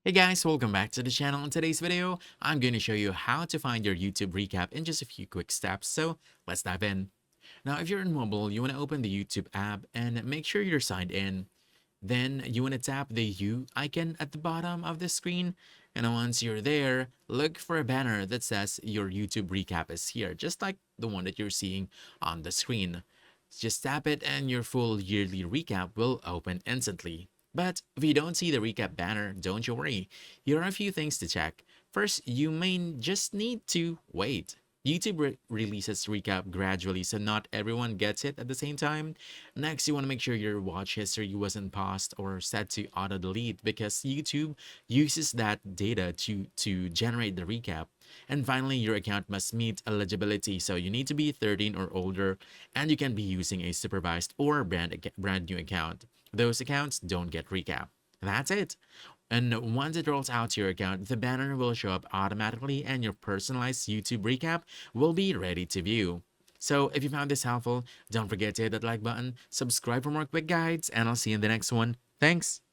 Hey guys, welcome back to the channel. In today's video, I'm going to show you how to find your YouTube recap in just a few quick steps. So let's dive in. Now, if you're in mobile, you want to open the YouTube app and make sure you're signed in. Then you want to tap the U icon at the bottom of the screen. And once you're there, look for a banner that says your YouTube recap is here, just like the one that you're seeing on the screen. Just tap it and your full yearly recap will open instantly. But if you don't see the recap banner, don't you worry. Here are a few things to check. First, you may just need to wait. YouTube releases recap gradually, so not everyone gets it at the same time. Next, you want to make sure your watch history wasn't paused or set to auto delete because YouTube uses that data to generate the recap. And finally, your account must meet eligibility, so you need to be 13 or older, and you can be using a supervised or brand new account. Those accounts don't get recap. That's it. And once it rolls out to your account, the banner will show up automatically and your personalized YouTube recap will be ready to view. So if you found this helpful, don't forget to hit that like button, subscribe for more quick guides, and I'll see you in the next one. Thanks!